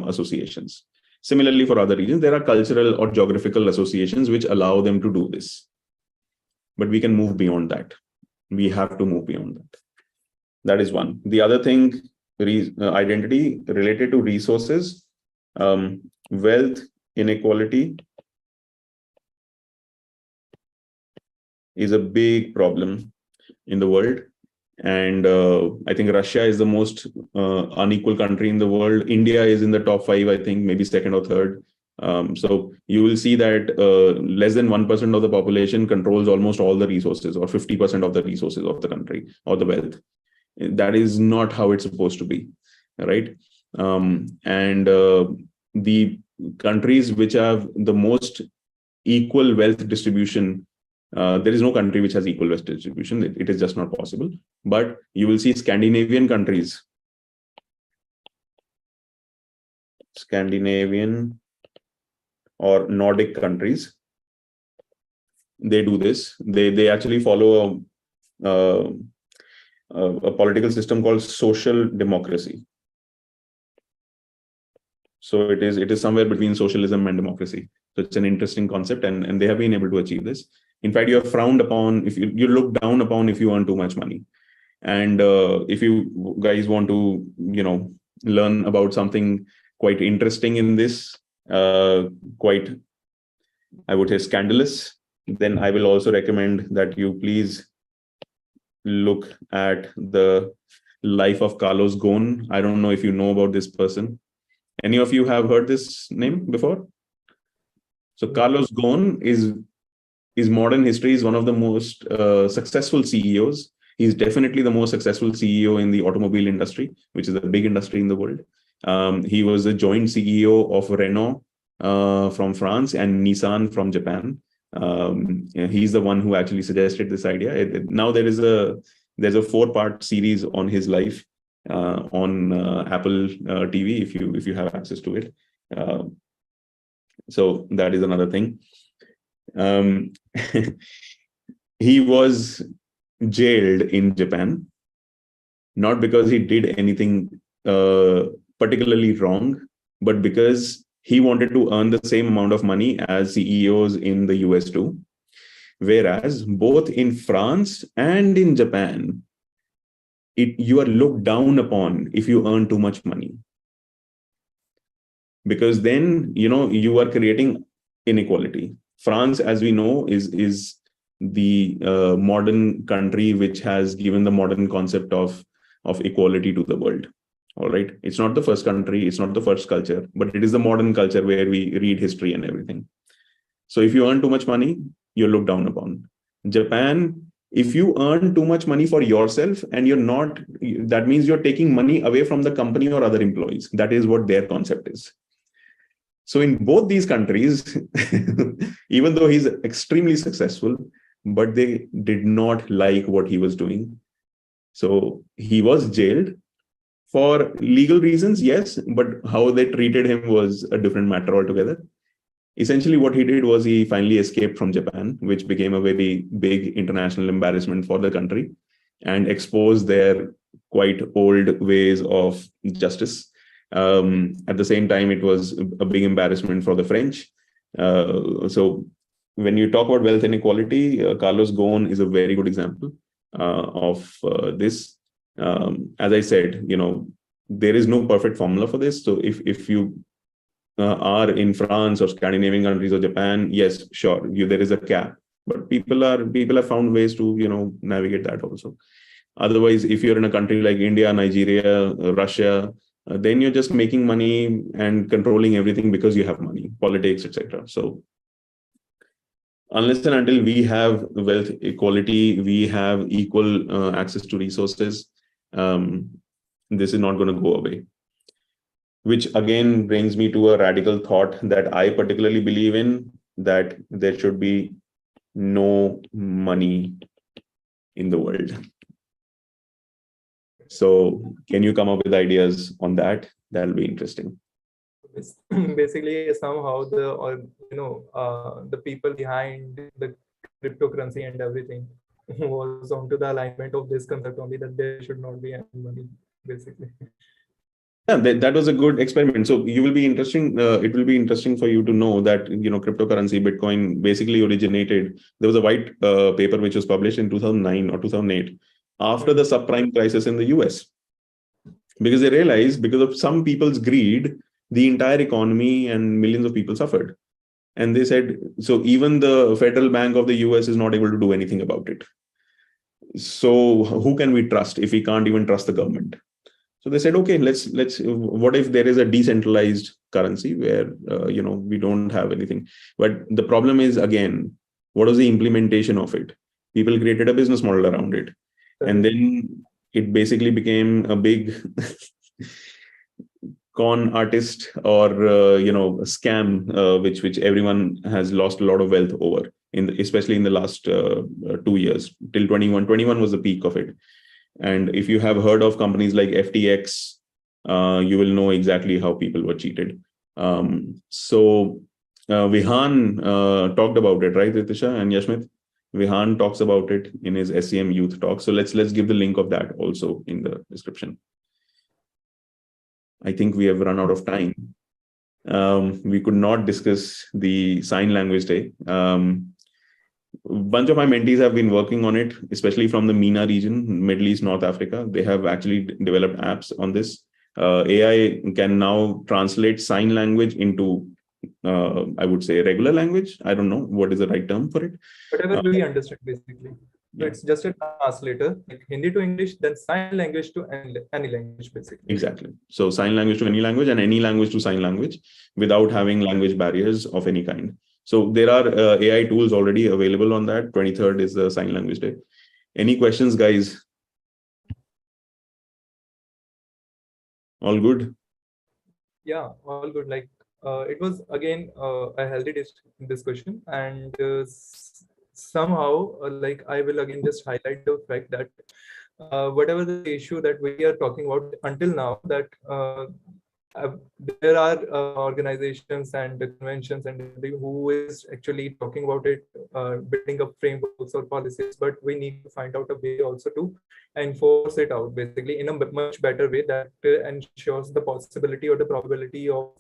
associations. Similarly, for other regions, there are cultural or geographical associations which allow them to do this. But we can move beyond that. We have to move beyond that. That is one. The other thing, identity related to resources, wealth inequality is a big problem in the world. And I think Russia is the most unequal country in the world. India is in the top 5, I think, maybe second or third. So you will see that less than 1% of the population controls almost all the resources, or 50% of the resources of the country or the wealth. That is not how it's supposed to be, right? And the countries which have the most equal wealth distribution, there is no country which has equal wealth distribution. It is just not possible. But you will see Scandinavian countries, or Nordic countries, they do this. They actually follow a political system called social democracy. So it is somewhere between socialism and democracy. So it's an interesting concept, and they have been able to achieve this. In fact, you are frowned upon if you look down upon if you earn too much money. And if you guys want to, learn about something quite interesting in this, quite, I would say, scandalous, then I will also recommend that you please look at the life of Carlos Ghosn. I don't know if you know about this person. Any of you have heard this name before? So Carlos Ghosn is modern history, is one of the most successful CEOs. He's definitely the most successful CEO in the automobile industry, which is a big industry in the world. He was the joint CEO of Renault from France and Nissan from Japan. He's the one who actually suggested this idea. Now there's a 4-part series on his life on Apple TV if you have access to it. So that is another thing. He was jailed in Japan, not because he did anything particularly wrong, but because he wanted to earn the same amount of money as CEOs in the US do. Whereas both in France and in Japan, you are looked down upon if you earn too much money. Because then, you are creating inequality. France, as we know, is the modern country which has given the modern concept of equality to the world. All right. It's not the first country, it's not the first culture, but it is the modern culture where we read history and everything. So if you earn too much money, you're looked down upon. Japan, if you earn too much money for yourself and you're not, that means you're taking money away from the company or other employees. That is what their concept is. So in both these countries, even though he's extremely successful, but they did not like what he was doing. So he was jailed for legal reasons, yes, but how they treated him was a different matter altogether. Essentially, what he did was he finally escaped from Japan, which became a very big international embarrassment for the country and exposed their quite old ways of justice. At the same time, it was a big embarrassment for the French. So when you talk about wealth inequality, Carlos Ghosn is a very good example of this. As I said, there is no perfect formula for this. So if you are in France or Scandinavian countries or Japan, yes, sure, there is a cap. But people have found ways to navigate that also. Otherwise, if you're in a country like India, Nigeria, Russia, then you're just making money and controlling everything because you have money, politics, etc. So unless and until we have wealth equality, we have equal access to resources, this is not going to go away. which again brings me to a radical thought that I particularly believe in, that there should be no money in the world. So can you come up with ideas on that? That'll be interesting. Basically, somehow the people behind the cryptocurrency and everything was onto the alignment of this concept only, that there should not be any money, basically. Yeah, that was a good experiment. So you will be interesting. It will be interesting for you to know that cryptocurrency, Bitcoin, basically originated. There was a white paper which was published in 2009 or 2008 after the subprime crisis in the US, because they realized because of some people's greed, the entire economy and millions of people suffered. And they said, so even the Federal Bank of the US is not able to do anything about it. So who can we trust if we can't even trust the government? So they said, okay, let's. What if there is a decentralized currency where we don't have anything? But the problem is, again, what was the implementation of it? People created a business model around it, and then it basically became a big con artist or scam, which everyone has lost a lot of wealth over, especially in the last 2 years. Till 21 was the peak of it. And if you have heard of companies like FTX, you will know exactly how people were cheated. So Vihan talked about it, right, Ritisha and Yashmit? Vihan talks about it in his SCM Youth Talk. So let's give the link of that also in the description. I think we have run out of time. We could not discuss the sign language day. A bunch of my mentees have been working on it, especially from the MENA region, Middle East, North Africa. They have actually developed apps on this. AI can now translate sign language into, I would say, regular language. I don't know what is the right term for it. Whatever we understand, basically. So it's just a translator, like Hindi to English, then sign language to any language, basically. Exactly. So sign language to any language and any language to sign language without having language barriers of any kind. So there are AI tools already available on that. 23rd is the sign language day. Any questions, guys? All good? Yeah, all good. Like it was again a healthy discussion, and somehow like I will again just highlight the fact that whatever the issue that we are talking about until now, that there are organizations and conventions and who is actually talking about it, building up frameworks or policies, but we need to find out a way also to enforce it out, basically in a much better way that ensures the possibility or the probability of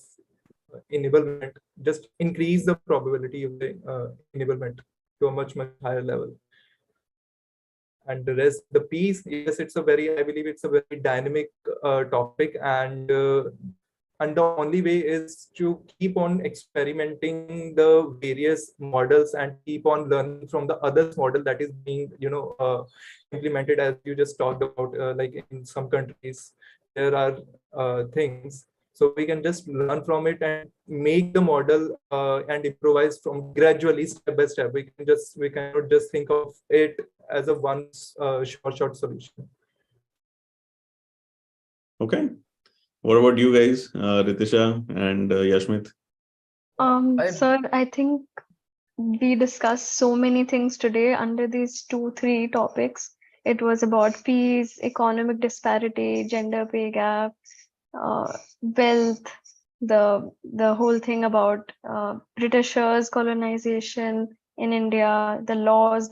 enablement, just increase the probability of the enablement to a much higher level. And the rest, the piece, yes, I believe it's a very dynamic topic, and the only way is to keep on experimenting the various models and keep on learning from the other model that is being implemented, as you just talked about. Like in some countries there are things, so we can just learn from it and make the model and improvise from gradually, step by step. We cannot just think of it as a one short solution. Okay. What about you guys, Ritisha and Yashmit? Sir, I think we discussed so many things today under these 2-3 topics. It was about peace, economic disparity, gender pay gap, wealth, the whole thing about Britishers' colonization in India, the laws,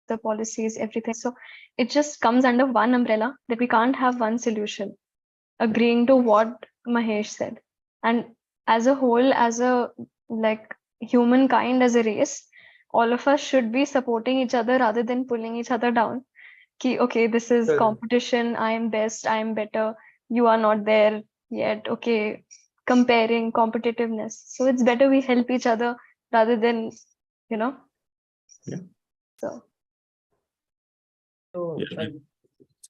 the policies, everything. So it just comes under one umbrella that we can't have one solution, agreeing to what Mahesh said. And as a whole, as a humankind, as a race, all of us should be supporting each other rather than pulling each other down. Ki, okay, this is competition, I am best, I am better, you are not there yet. Okay, comparing, competitiveness. So it's better we help each other rather than, Yeah. So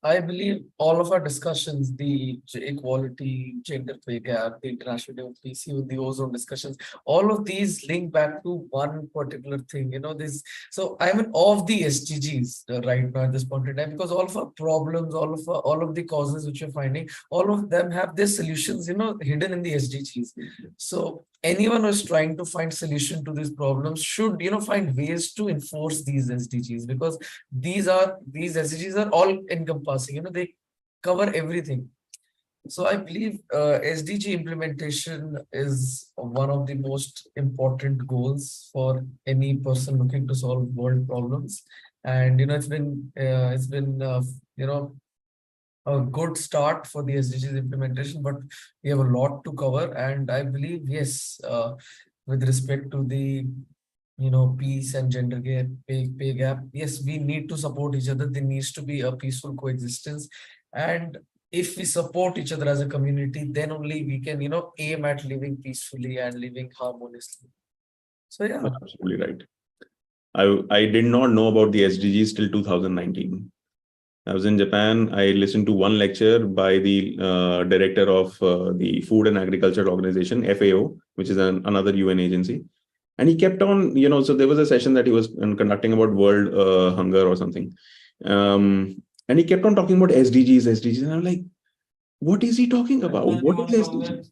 I believe all of our discussions, the equality, gender pay gap, the International Day of Peace, even the ozone discussions, all of these link back to one particular thing. This. So I'm in awe of the SDGs right now at this point in time, because all of our problems, all of the causes which we're finding, all of them have their solutions, hidden in the SDGs. So anyone who's trying to find solution to these problems should, find ways to enforce these SDGs, because these SDGs are all encompassing, they cover everything. So I believe SDG implementation is one of the most important goals for any person looking to solve world problems. And it's been a good start for the SDGs implementation, but we have a lot to cover. And I believe, yes, with respect to the peace and gender gap, pay gap, yes, we need to support each other. There needs to be a peaceful coexistence. And if we support each other as a community, then only we can, aim at living peacefully and living harmoniously. So yeah. That's absolutely right. I did not know about the SDGs till 2019. I was in Japan. I listened to one lecture by the director of the Food and Agriculture Organization, FAO, which is another UN agency. And he kept on, so there was a session that he was conducting about world hunger or something. And he kept on talking about SDGs. And I'm like, what is he talking about? What is SDGs?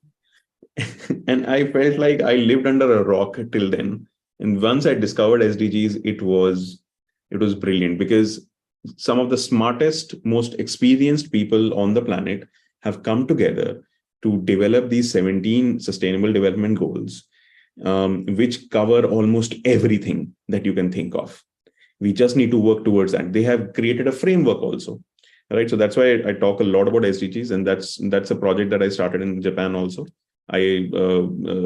And I felt like I lived under a rock till then. And once I discovered SDGs, it was brilliant, because some of the smartest, most experienced people on the planet have come together to develop these 17 sustainable development goals, which cover almost everything that you can think of. We just need to work towards that. They have created a framework also, right? So that's why I talk a lot about SDGs, and that's a project that I started in Japan also. I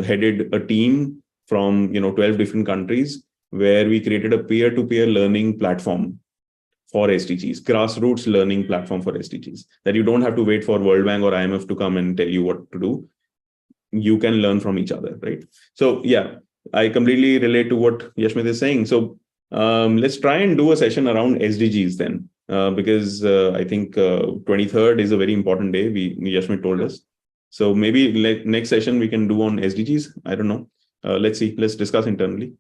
headed a team from 12 different countries, where we created a peer-to-peer learning platform for SDGs, grassroots learning platform for SDGs, that you don't have to wait for World Bank or IMF to come and tell you what to do. You can learn from each other, right? So yeah, I completely relate to what Yashmit is saying. So let's try and do a session around SDGs then, because I think 23rd is a very important day. Yashmit told us. So maybe next session we can do on SDGs. I don't know. Let's see. Let's discuss internally.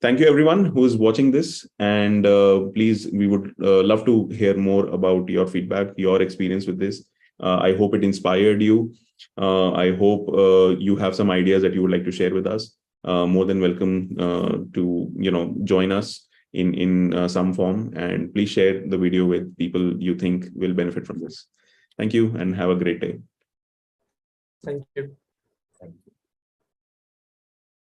Thank you, everyone who's watching this. And please, we would love to hear more about your feedback, your experience with this. I hope it inspired you. I hope you have some ideas that you would like to share with us. More than welcome to join us in some form. And please share the video with people you think will benefit from this. Thank you, and have a great day. Thank you.